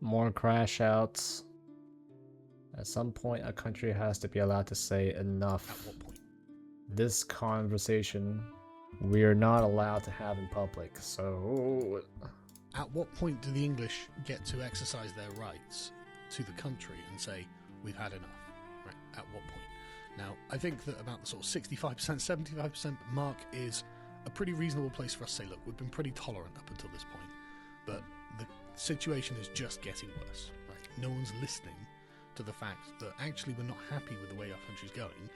More crash outs. At some point, a country has to be allowed to say enough. At what point? This conversation, we are not allowed to have in public, so... At what point do the English get to exercise their rights to the country and say, we've had enough? Right? At what point? Now, I think that about the sort of 65%, 75% mark is a pretty reasonable place for us to say, look, we've been pretty tolerant up until this point, but the situation is just getting worse. Right? No one's listening to the fact that actually we're not happy with the way our country's going,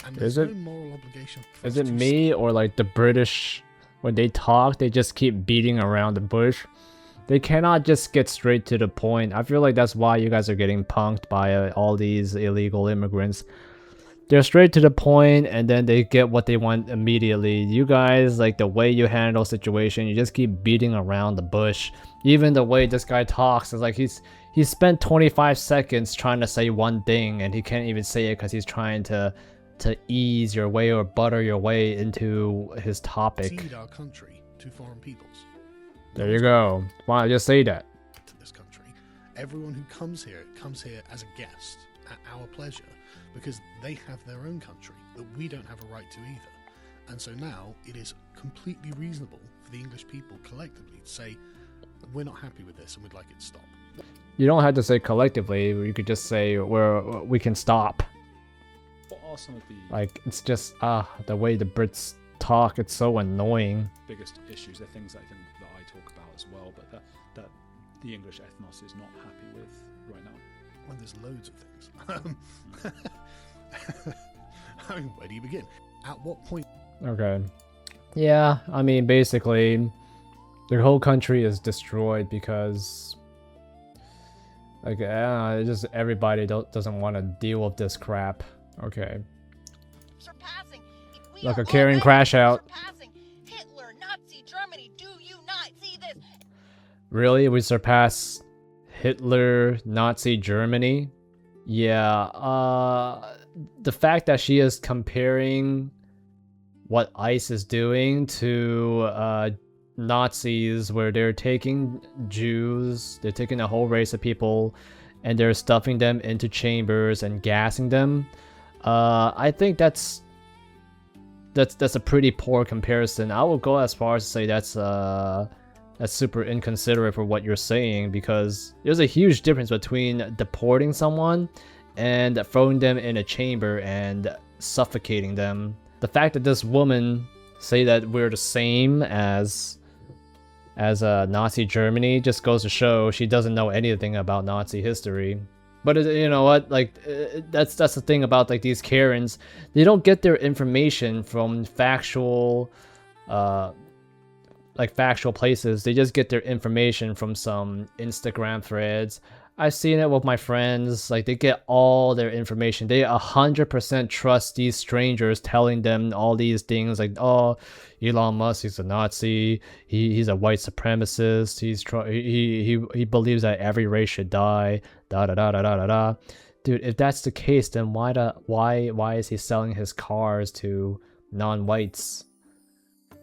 and there's no moral obligation for Is us it to me or like the British, when they talk, they just keep beating around the bush? They cannot just get straight to the point. I feel like that's why you guys are getting punked by all these illegal immigrants. They're straight to the point and then they get what they want immediately. You guys, like the way you handle situation, you just keep beating around the bush. Even the way this guy talks is like he spent 25 seconds trying to say one thing and he can't even say it because he's trying to ease your way or butter your way into his topic. Cede our country to foreign peoples. There you go. Why don't I just say that? To this country, everyone who comes here as a guest at our pleasure, because they have their own country that we don't have a right to either. And so now it is completely reasonable for the English people collectively to say, we're not happy with this and we'd like it to stop. You don't have to say collectively. You could just say we can stop. What are some of the Like, it's just the way the Brits talk, it's so annoying. biggest issues? They're things that I think that I talk about as well, but that the English ethnos is not happy with right now. Well, there's loads of things. I mean, where do you begin? At what point? Okay. Yeah, I mean, basically, the whole country is destroyed because, like, just everybody doesn't want to deal with this crap. Okay. Surpassing. Like a carrying crash out. Surpassing Hitler, Nazi Germany. Do you not see this? Really? We surpass Hitler, Nazi Germany? Yeah, the fact that she is comparing what ICE is doing to Nazis, where they're taking Jews, they're taking a whole race of people, and they're stuffing them into chambers and gassing them. I think that's a pretty poor comparison. I will go as far as to say that's super inconsiderate for what you're saying, because there's a huge difference between deporting someone and throwing them in a chamber and suffocating them. The fact that this woman say that we're the same as Nazi Germany just goes to show she doesn't know anything about Nazi history. But you know what? Like, that's the thing about like these Karens. They don't get their information from factual places. They just get their information from some Instagram threads. I've seen it with my friends. Like, they get all their information. They 100% trust these strangers telling them all these things. Like, oh, Elon Musk, he's a Nazi. He's a white supremacist. He believes that every race should die. Da da da da da da da. Dude, if that's the case, then why is he selling his cars to non-whites?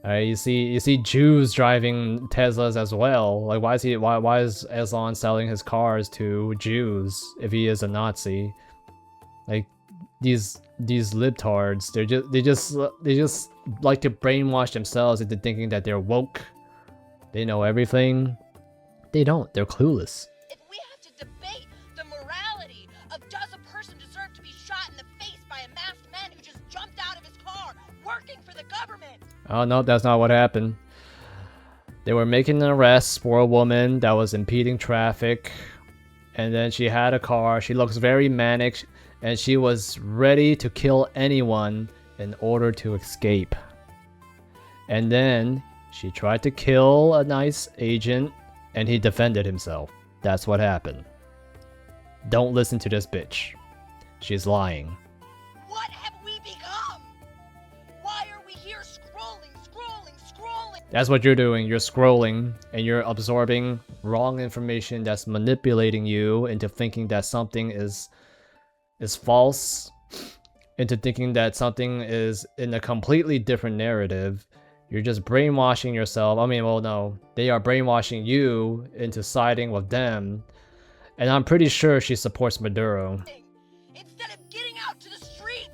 You see Jews driving Teslas as well. Like, why is Elon selling his cars to Jews if he is a Nazi? Like, these libtards, they just like to brainwash themselves into thinking that they're woke. They know everything. They don't. They're clueless. If we have to debate the morality of does a person deserve to be shot in the face by a masked man who just jumped out of his car working for the government? Oh no, that's not what happened. They were making an arrest for a woman that was impeding traffic, and then she had a car. She looks very manic, and she was ready to kill anyone in order to escape. And then she tried to kill a nice agent, and he defended himself. That's what happened. Don't listen to this bitch. She's lying. What have we become? Why are we here scrolling? That's what you're doing. You're scrolling and you're absorbing wrong information that's manipulating you into thinking that something is false, into thinking that something is in a completely different narrative. You're just brainwashing yourself. I mean, well, no, they are brainwashing you into siding with them. And I'm pretty sure she supports Maduro. Instead of getting out to the streets.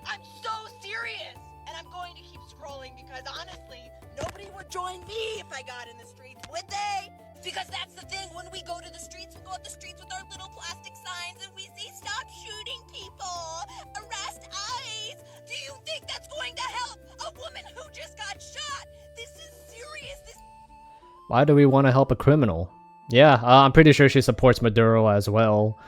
I'm so serious. And I'm going to keep scrolling because honestly, nobody would join me if I got in the streets, would they? Because that's the thing, when we go to the streets, we go out the streets with our little plastic signs and we say, stop shooting people, arrest ICE. Do you think that's going to help a woman who just got shot? This is serious. Why do we want to help a criminal? Yeah, I'm pretty sure she supports Maduro as well.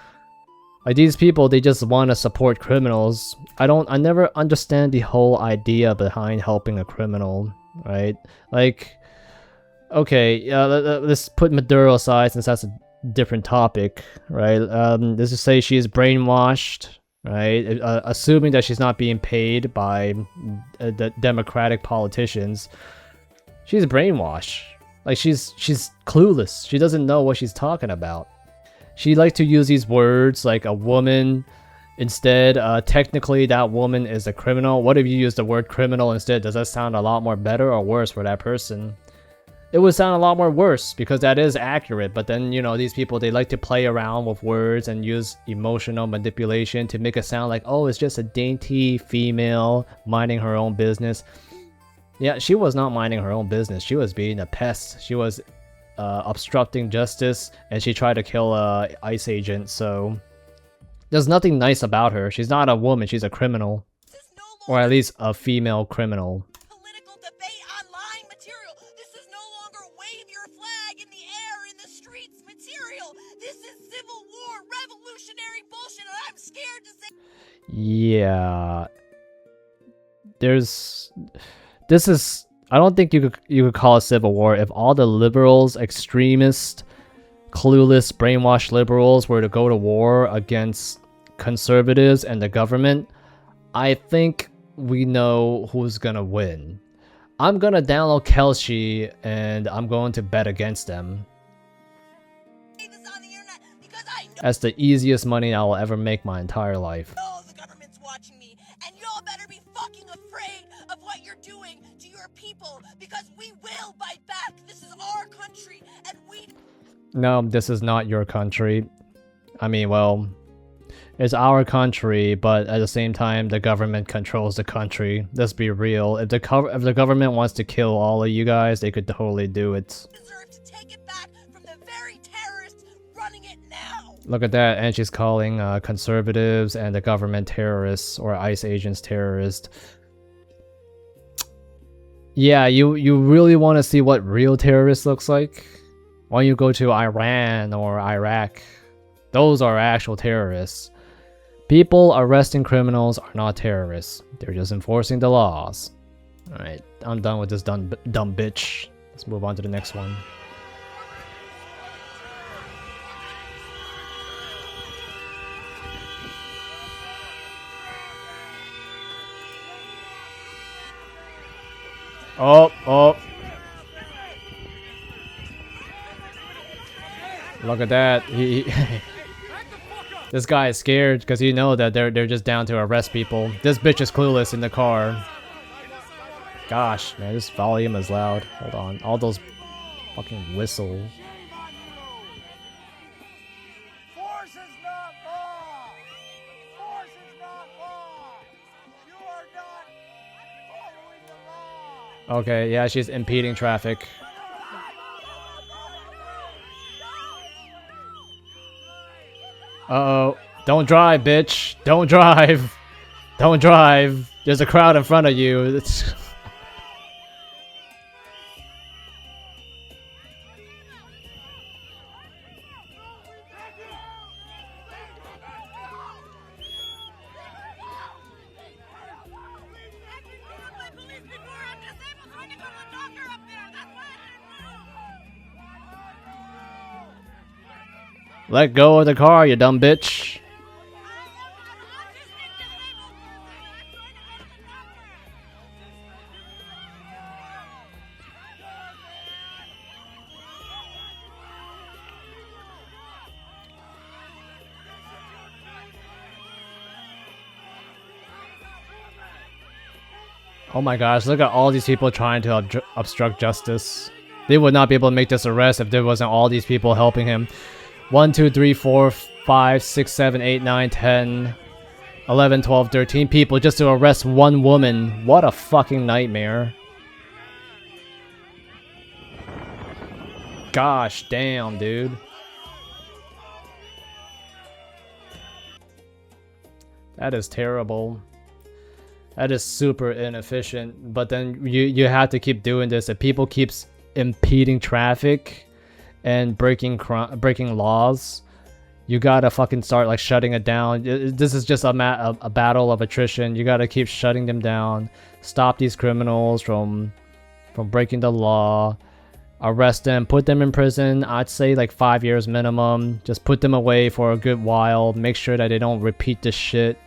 Like, these people, they just want to support criminals. I never understand the whole idea behind helping a criminal, right? Like, okay, let's put Maduro aside since that's a different topic, right? Let's just say she is brainwashed, right? Assuming that she's not being paid by the Democratic politicians, she's brainwashed. Like, she's clueless. She doesn't know what she's talking about. She likes to use these words like a woman instead. Technically, that woman is a criminal. What if you use the word criminal instead? Does that sound a lot more better or worse for that person? It would sound a lot more worse because that is accurate. But then, you know, these people, they like to play around with words and use emotional manipulation to make it sound like, oh, it's just a dainty female minding her own business. Yeah, she was not minding her own business. She was being a pest. She was obstructing justice, and she tried to kill a ICE agent, so there's nothing nice about her. She's not a woman, she's a criminal. Or at least a female criminal. Political debate online material. This is no longer wave your flag in the air in the streets material. This is Civil War revolutionary bullshit, and I'm scared to say. Yeah. This is, I don't think you could call it civil war if all the liberals, extremist, clueless, brainwashed liberals were to go to war against conservatives and the government. I think we know who's gonna win. I'm gonna download Kelshi and I'm going to bet against them. That's the easiest money I will ever make my entire life. The government's watching me, and y'all better be fucking afraid of what you're doing to your people, because we will bite back. This is our country, and we... No, this is not your country. I mean, well, it's our country, but at the same time, the government controls the country. Let's be real. If the government wants to kill all of you guys, they could totally do it. Deserve to take it back from the very terrorists running it now. Look at that, and she's calling conservatives and the government terrorists, or ICE agents terrorists. Yeah, you really want to see what real terrorists looks like? Why don't you go to Iran or Iraq? Those are actual terrorists. People arresting criminals are not terrorists. They're just enforcing the laws. Alright, I'm done with this dumb bitch. Let's move on to the next one. Oh. Look at that. This guy is scared because you know that they're just down to arrest people. This bitch is clueless in the car. Gosh, man, this volume is loud. Hold on. All those fucking whistles. Force is not law. Force is not law. You are not following the law. Okay, yeah, she's impeding traffic. Uh-oh. Don't drive, bitch. Don't drive. Don't drive. There's a crowd in front of you. It's... Let go of the car, you dumb bitch. Oh my gosh, look at all these people trying to obstruct justice. They would not be able to make this arrest if there wasn't all these people helping him. 1, 2, 3, 4, 5, 6, 7, 8, 9, 10, 11, 12, 13 people just to arrest one woman. What a fucking nightmare. Gosh damn, dude. That is terrible. That is super inefficient. But then you have to keep doing this. If people keeps impeding traffic and breaking laws, you gotta fucking start like shutting it down. This is just a battle of attrition. You gotta keep shutting them down. Stop these criminals from breaking the law. Arrest them, put them in prison. I'd say like 5 years minimum. Just put them away for a good while. Make sure that they don't repeat this shit,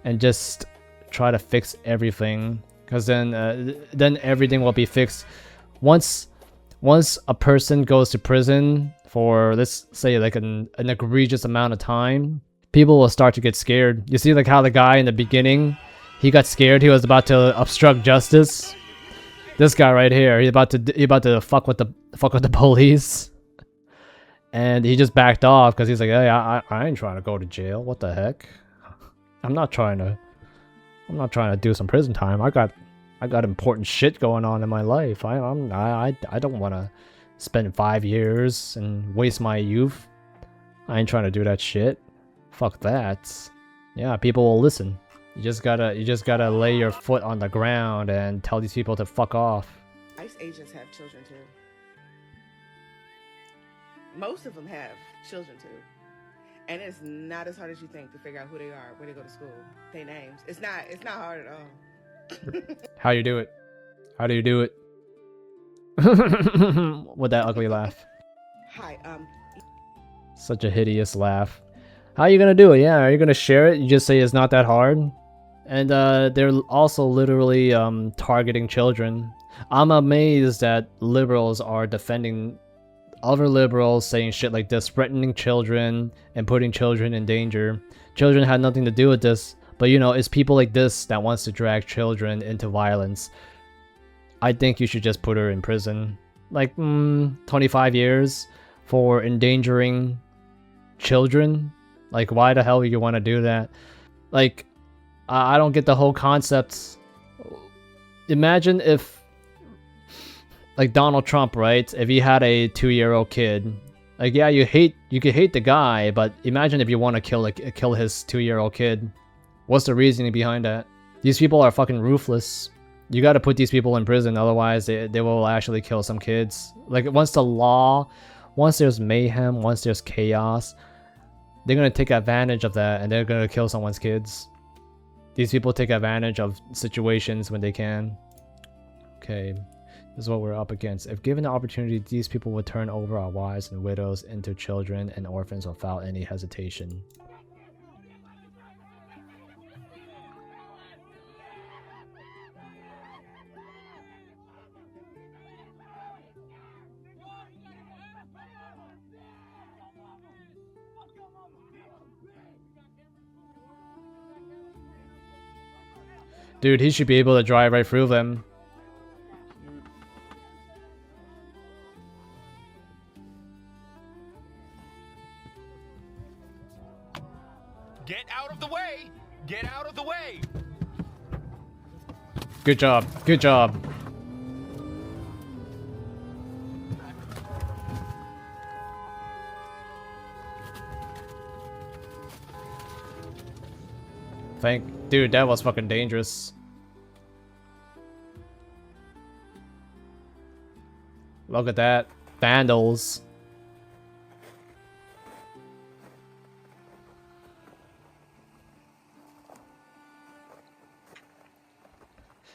and just try to fix everything. Cause then everything will be fixed. Once a person goes to prison for, let's say, like an egregious amount of time, people will start to get scared. You see like how the guy in the beginning, he got scared. He was about to obstruct justice. This guy right here, he's about to fuck with the police, and he just backed off because he's like, hey, I ain't trying to go to jail. What the heck? I'm not trying to do some prison time. I got important shit going on in my life. I don't want to spend 5 years and waste my youth. I ain't trying to do that shit. Fuck that. Yeah, people will listen. You just gotta lay your foot on the ground and tell these people to fuck off. ICE agents have children too. Most of them have children too. And it's not as hard as you think to figure out who they are, where they go to school, their names. It's not hard at all. How you do it? How do you do it? With that ugly laugh. Hi, Such a hideous laugh. How are you gonna do it? Yeah, are you gonna share it? You just say it's not that hard? And they're also literally targeting children. I'm amazed that liberals are defending other liberals, saying shit like this, threatening children and putting children in danger. Children had nothing to do with this, but you know, it's people like this that wants to drag children into violence. I think you should just put her in prison. Like, 25 years for endangering children? Like, why the hell would you want to do that? Like, I don't get the whole concept. Imagine if, like Donald Trump, right? If he had a 2-year-old kid, like, yeah, you could hate the guy, but imagine if you want to kill his 2-year-old kid. What's the reasoning behind that? These people are fucking ruthless. You got to put these people in prison, otherwise they will actually kill some kids. Like, once there's mayhem, once there's chaos, they're gonna take advantage of that and they're gonna kill someone's kids. These people take advantage of situations when they can. Okay, this is what we're up against. If given the opportunity, these people would turn over our wives and widows into children and orphans without any hesitation. Dude, he should be able to drive right through them. Get out of the way! Get out of the way! Good job. Good job. Dude, that was fucking dangerous. Look at that. Vandals.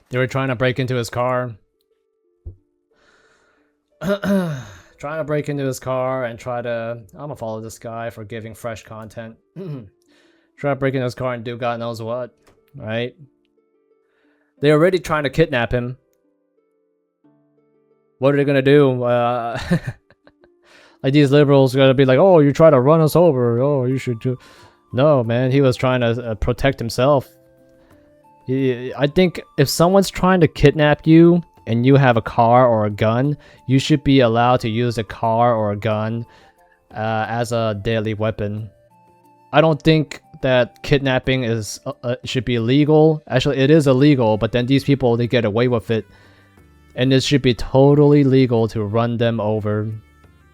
They were trying to break into his car. Trying to break into his car and try to... I'm gonna follow this guy for giving fresh content. Try to break into his car and do God knows what. Right? They're already trying to kidnap him. What are they gonna do? Like, these liberals are gonna be like, oh, you try to run us over. Oh, you should do... No, man. He was trying to protect himself. I think if someone's trying to kidnap you and you have a car or a gun, you should be allowed to use a car or a gun as a deadly weapon. I don't think that kidnapping is should be illegal. Actually, it is illegal, but then these people, they get away with it. And it should be totally legal to run them over.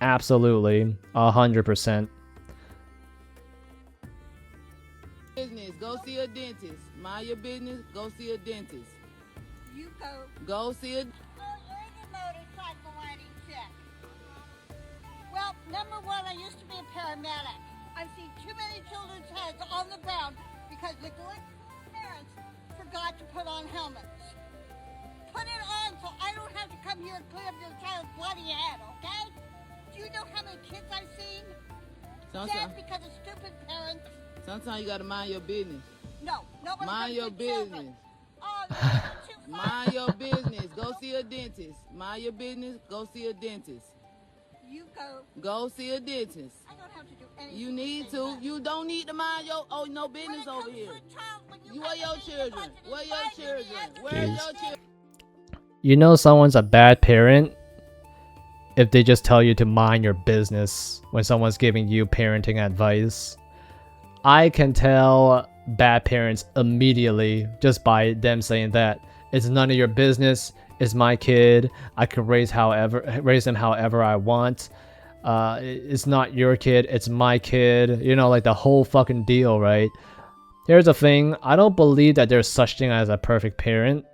Absolutely. 100%. Business, go see a dentist. Mind your business, go see a dentist. You go. Go see a... Oh, you're in your motorcycle riding check. Well, number one, I used to be a paramedic. I've seen too many children's heads on the ground because neglectful parents forgot to put on helmets. Put it on so I don't have to come here and clean up your child's bloody head, okay? Do you know how many kids I've seen? Dead because of stupid parents. Sometimes you gotta mind your business. No, nobody. Mind your business. Oh, you're too far. Mind your business. Go see a dentist. Mind your business. Go see a dentist. You go. Go see a dentist. I don't have to do anything. You need to. You don't need to mind your no business over here. You are your children. Where your children? Where are your children? You know someone's a bad parent if they just tell you to mind your business when someone's giving you parenting advice. I can tell bad parents immediately just by them saying that. It's none of your business. It's my kid. I can raise them however I want. It's not your kid. It's my kid. You know, like the whole fucking deal, right? Here's the thing. I don't believe that there's such thing as a perfect parent.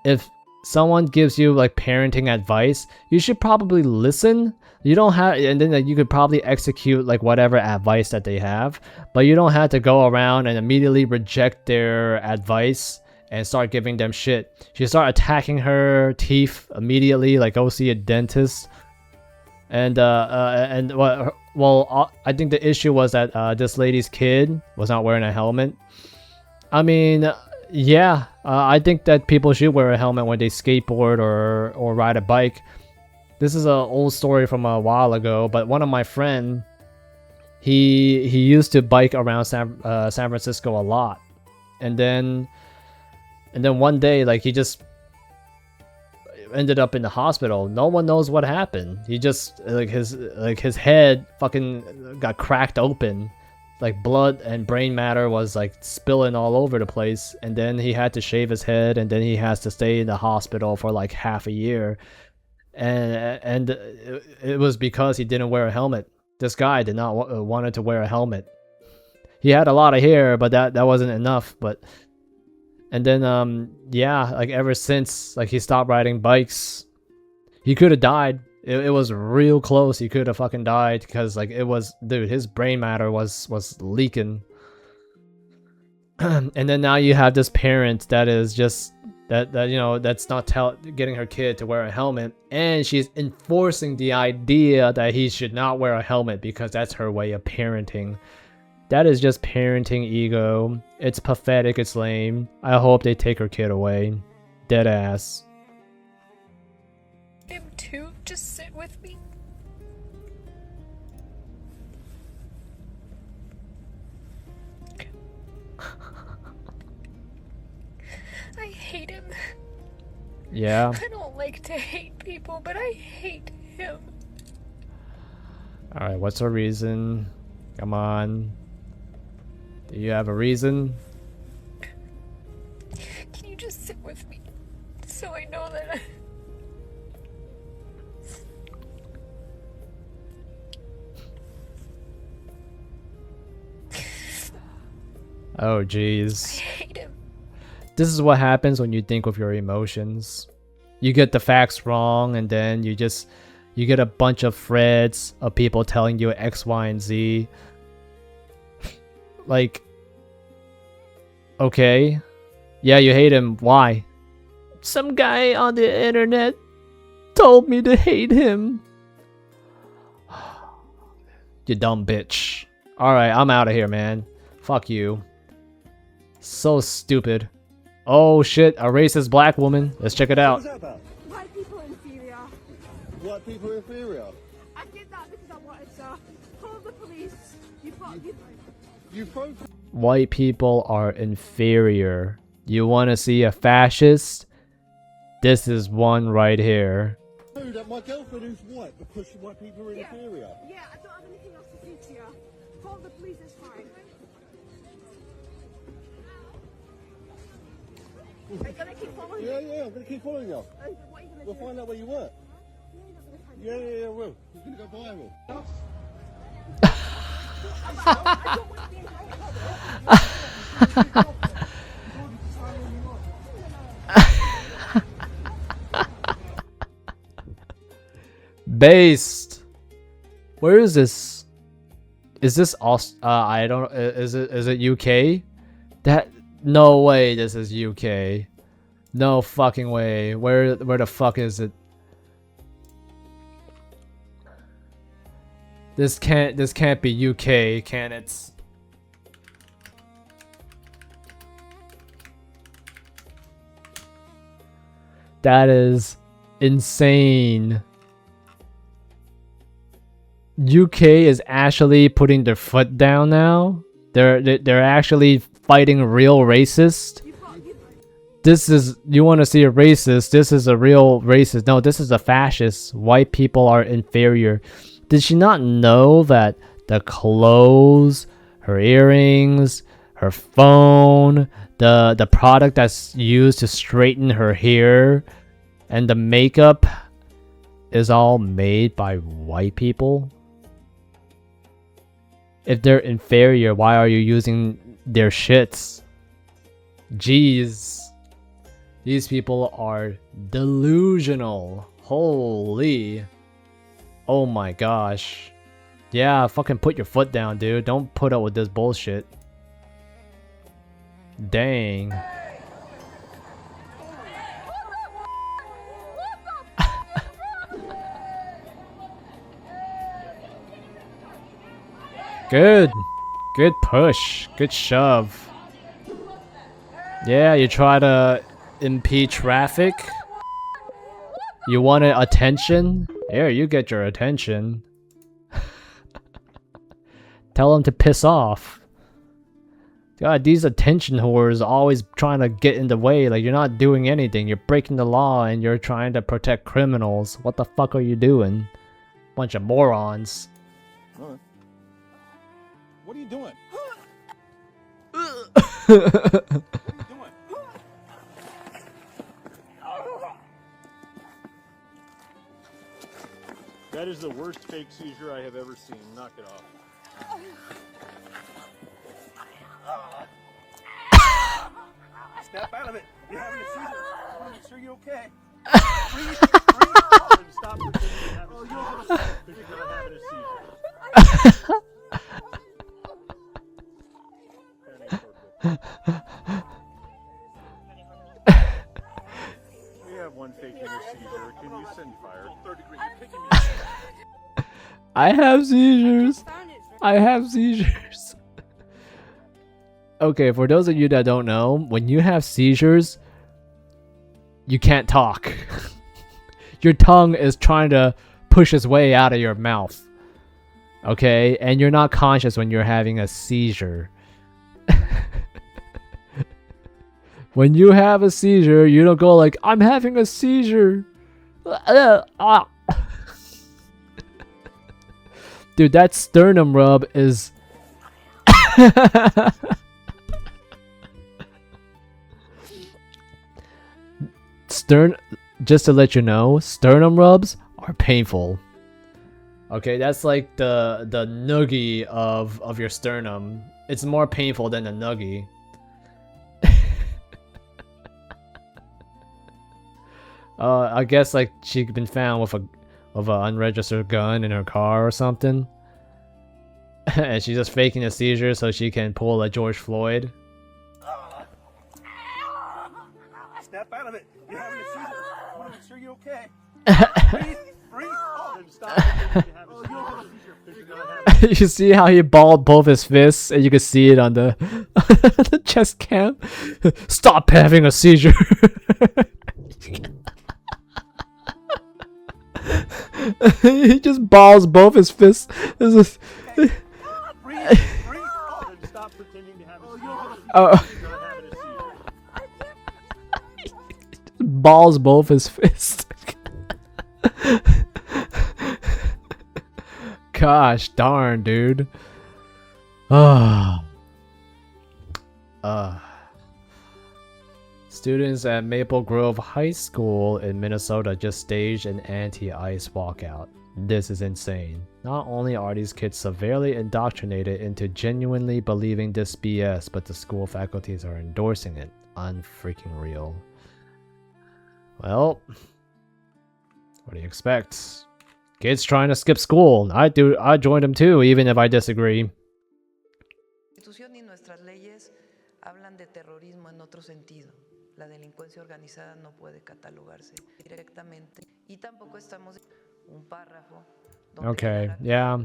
If someone gives you like parenting advice, you should probably listen. You don't have, and then like, you could probably execute like whatever advice that they have, but you don't have to go around and immediately reject their advice and start giving them shit. She start attacking her teeth immediately, like go see a dentist. And I think the issue was that this lady's kid was not wearing a helmet. I mean, yeah, I think that people should wear a helmet when they skateboard or ride a bike. This is an old story from a while ago, but one of my friend, he used to bike around San Francisco a lot, and then one day, like, he just ended up in the hospital. No one knows what happened. He just his head fucking got cracked open. Like blood and brain matter was like spilling all over the place, and then he had to shave his head, and then he has to stay in the hospital for like half a year, and it was because he didn't wear a helmet. This guy did not wanted to wear a helmet. He had a lot of hair, but that wasn't enough. But and then yeah, like ever since like he stopped riding bikes, he could have died. It was real close. He could have fucking died because like it was, dude, his brain matter was leaking. And then now you have this parent that is just that you know, that's not getting her kid to wear a helmet, and she's enforcing the idea that he should not wear a helmet because that's her way of parenting. That is just parenting ego. It's pathetic. It's lame. I hope they take her kid away. Dead ass. Him too. Just sit with me. I hate him. Yeah. I don't like to hate people, but I hate him. Alright, what's her reason? Come on. Do you have a reason? Can you just sit with me? So I know that Oh I jeez. hate him. This is what happens when you think with your emotions. You get the facts wrong, and then you get a bunch of threads of people telling you X, Y, and Z. Like, okay, yeah, you hate him. Why? Some guy on the internet told me to hate him. You dumb bitch. Alright, I'm out of here, man. Fuck you. So stupid. Oh shit, a racist black woman. Let's check it out. What's that about? White people inferior. White people are inferior. I did that because I wanted to call the police. You broke. White people are inferior. You want to see a fascist? This is one right here. That my girlfriend is white because white people are inferior. Yeah, I don't have anything else to call the police, it's fine. Are you gonna keep following me? Yeah, I'm gonna keep following you. What are you gonna We'll do? find out where you work. Yeah, we'll. It's gonna go viral. Based. Where is this? Is this I don't. Is it UK? That no way. This is UK. No fucking way. Where the fuck is it? This can't be UK, can it? That is insane. UK is actually putting their foot down now. They're actually fighting real racists. This is, you want to see a racist? This is a real racist. No, this is a fascist. White people are inferior. Did she not know that the clothes, her earrings, her phone, the product that's used to straighten her hair, and the makeup is all made by white people? If they're inferior, why are you using their shits? Jeez. These people are delusional. Holy. Oh my gosh. Yeah, fucking put your foot down, dude. Don't put up with this bullshit. Dang. Good. Good push. Good shove. Yeah, you try to impede traffic. You wanted attention? Here, you get your attention. Tell them to piss off. God, these attention whores always trying to get in the way. Like, you're not doing anything. You're breaking the law and you're trying to protect criminals. What the fuck are you doing? Bunch of morons. What are you doing? That is the worst fake seizure I have ever seen. Knock it off. Snap out of it. You're having a seizure. I want to make sure you're okay. Breathe. And stop pretending you have a seizure. Because you're not having a seizure. We have one faking a seizure. Can you send fire? 3rd degree. You're kicking me. I have seizures. I have seizures. Okay, for those of you that don't know, when you have seizures, you can't talk. Your tongue is trying to push its way out of your mouth. Okay? And you're not conscious when you're having a seizure. When you have a seizure, you don't go like, I'm having a seizure. Dude, that sternum rub is... Just to let you know, sternum rubs are painful. Okay, that's like the noogie of your sternum. It's more painful than the noogie. I guess like she'd been found with an unregistered gun in her car or something. And she's just faking a seizure so she can pull a George Floyd. Snap out of it. You're having a seizure. I want to make sure you're okay. Breathe. And stop pretending you have a seizure. Because you're not having a You see how he balled both his fists, and you can see it on the, the chest cam. Stop having a seizure. He just balls both his fists. This is... Breathe. And stop pretending to have a seizure. Oh. Because you're not having a seizure. Balls both his fists. Gosh darn, dude. Students at Maple Grove High School in Minnesota just staged an anti-ICE walkout. This is insane. Not only are these kids severely indoctrinated into genuinely believing this BS, but the school faculties are endorsing it. Unfreaking real. Well, what do you expect? Kids trying to skip school. I joined them too, even if I disagree. Constitución y nuestras leyes hablan de terrorismo en otro sentido. La delincuencia organizada no puede catalogarse directamente y tampoco estamos un párrafo. Okay, yeah.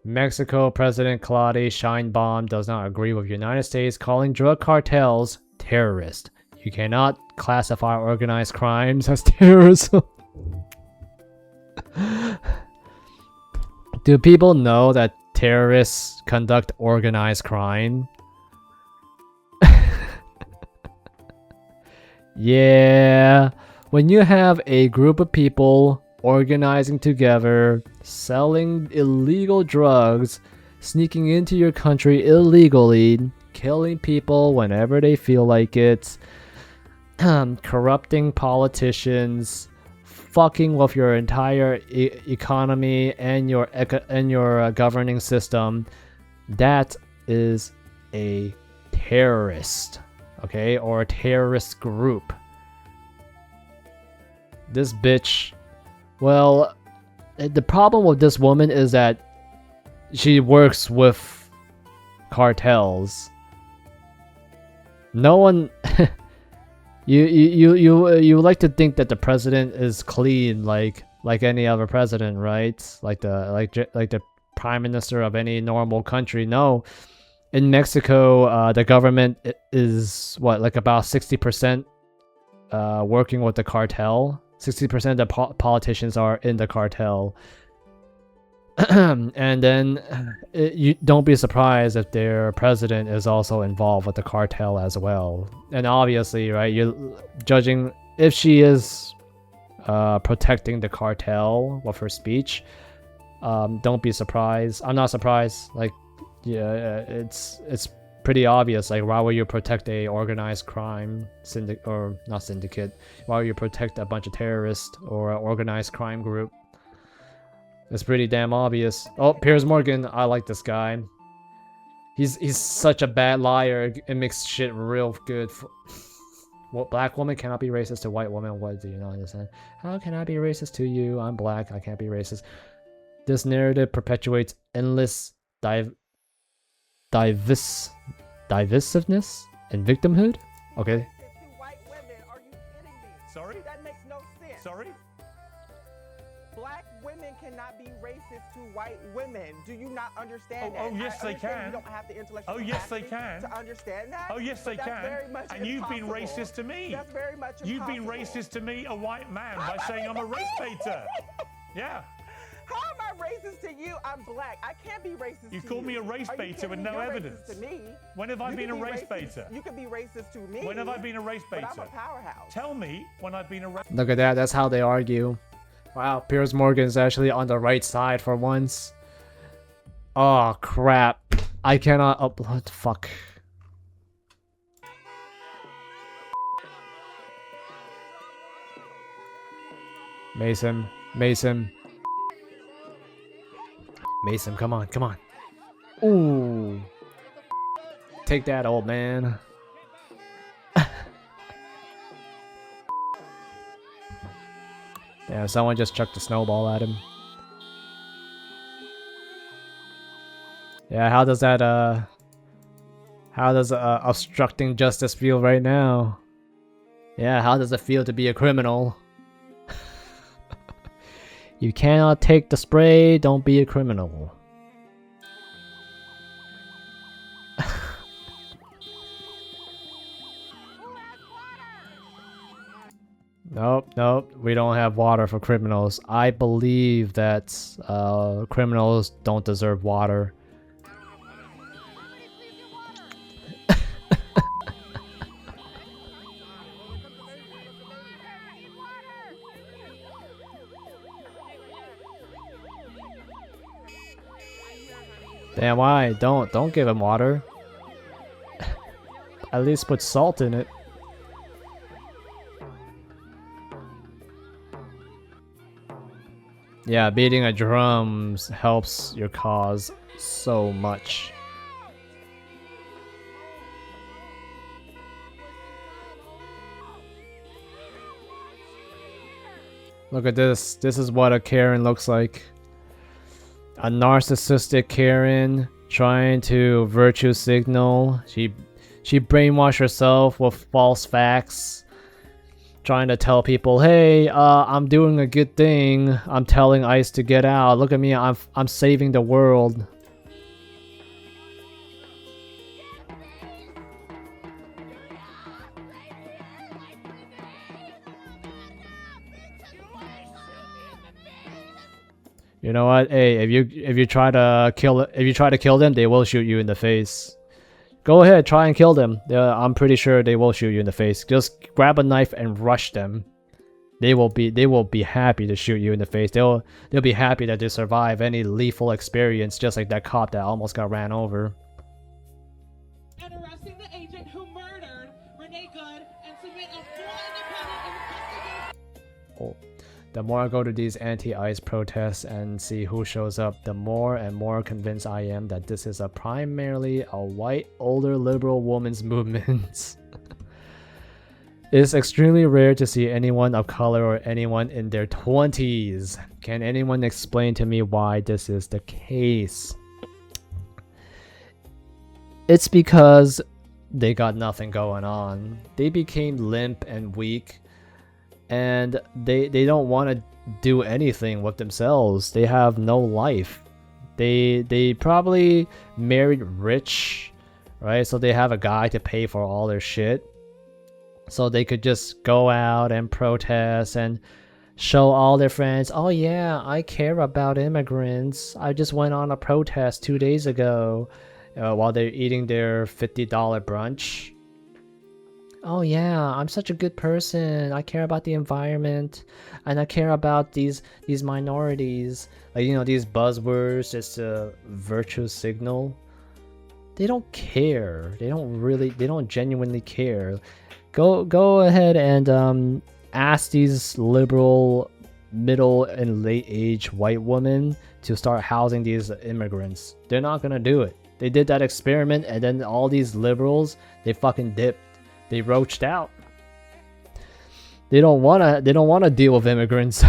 Mexico President Claudia Sheinbaum does not agree with United States calling drug cartels terrorist. You cannot classify organized crimes as terrorism. Do people know that terrorists conduct organized crime? Yeah, when you have a group of people organizing together, selling illegal drugs, sneaking into your country illegally, killing people whenever they feel like it, corrupting politicians, fucking with your entire economy and your governing system, that is a terrorist. Okay, or a terrorist group. This bitch, well, the problem with this woman is that she works with cartels. No one, you like to think that the president is clean, like any other president, right? Like the prime minister of any normal country. No. In Mexico, the government is what, about 60% working with the cartel. 60% of the politicians are in the cartel. And then you don't be surprised if their president is also involved with the cartel as well. And obviously, right, you're judging if she is protecting the cartel with her speech. Don't be surprised. I'm not surprised. Like, yeah, it's pretty obvious. Like, why would you protect a organized crime syndicate? Why would you protect a bunch of terrorists or an organized crime group? It's pretty damn obvious. Oh, Piers Morgan, I like this guy. He's such a bad liar. It makes shit real good. What, black woman cannot be racist to white woman? What do you not understand? How can I be racist to you? I'm black. I can't be racist. This narrative perpetuates endless divisiveness and victimhood. Okay. Sorry? That makes no sense. Sorry? Black women cannot be racist to white women. Do you not understand that? Oh, yes, they can. You don't have the intellectual Oh, yes, they capacity can. to understand that. Oh, yes, they But that's can. very much And you've been impossible. racist to me. That's very much You've been impossible. racist to me, a white man, by saying I'm a race baiter. Yeah. How am I racist to you? I'm black. I can't be racist You to called me a race Are you baiter kidding with me? no You're evidence. racist to me. When have I You been a can be race racist- baiter? You can be racist to me. When have I been a race But baiter? I'm a powerhouse. Tell me when I've been a race. Look at that. That's how they argue. Wow, Piers Morgan's actually on the right side for once. Oh crap! I cannot upload. Fuck. Mason, come on, come on. Ooh. Take that, old man. Yeah, someone just chucked a snowball at him. Yeah, how does obstructing justice feel right now? Yeah, how does it feel to be a criminal? You cannot take the spray, don't be a criminal. Nope, we don't have water for criminals. I believe that criminals don't deserve water. Damn, why? Don't give him water. At least put salt in it. Yeah, beating a drum helps your cause so much. Look at this. This is what a Karen looks like. A narcissistic Karen trying to virtue signal. She brainwashed herself with false facts. Trying to tell people, hey, I'm doing a good thing. I'm telling ICE to get out. Look at me, I'm saving the world. You know what? Hey, if you try to kill them, they will shoot you in the face. Go ahead, try and kill them. I'm pretty sure they will shoot you in the face. Just grab a knife and rush them. They will be happy to shoot you in the face. They'll be happy that they survive any lethal experience, just like that cop that almost got ran over. And arresting the agent who murdered Renee Good and submit a full independent investigation. Oh. The more I go to these anti-ICE protests and see who shows up, the more and more convinced I am that this is primarily a white, older, liberal woman's movement. It's extremely rare to see anyone of color or anyone in their 20s. Can anyone explain to me why this is the case? It's because they got nothing going on. They became limp and weak. And they don't want to do anything with themselves. They have no life. They probably married rich, right? So they have a guy to pay for all their shit. So they could just go out and protest and show all their friends, oh yeah, I care about immigrants. I just went on a protest 2 days ago while they're eating their $50 brunch. Oh yeah, I'm such a good person. I care about the environment, and I care about these minorities. Like, you know, these buzzwords, just a virtue signal. They don't care. They don't genuinely care. Go ahead and ask these liberal middle and late age white women to start housing these immigrants. They're not gonna do it. They did that experiment, and then all these liberals, they fucking dipped. They roached out. They don't wanna deal with immigrants.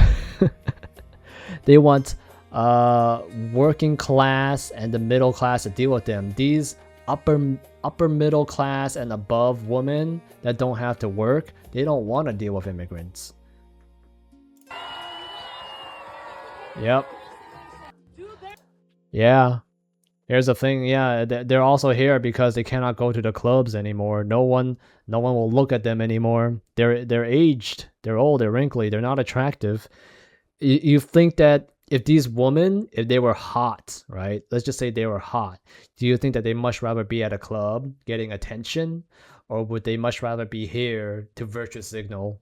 They want working class and the middle class to deal with them. These upper middle class and above women that don't have to work, they don't want to deal with immigrants. Yep. Yeah. Here's the thing, yeah, they're also here because they cannot go to the clubs anymore. No one will look at them anymore. They're aged, they're old, they're wrinkly, they're not attractive. You think that if these women, if they were hot, right? Let's just say they were hot. Do you think that they much rather be at a club getting attention, or would they much rather be here to virtue signal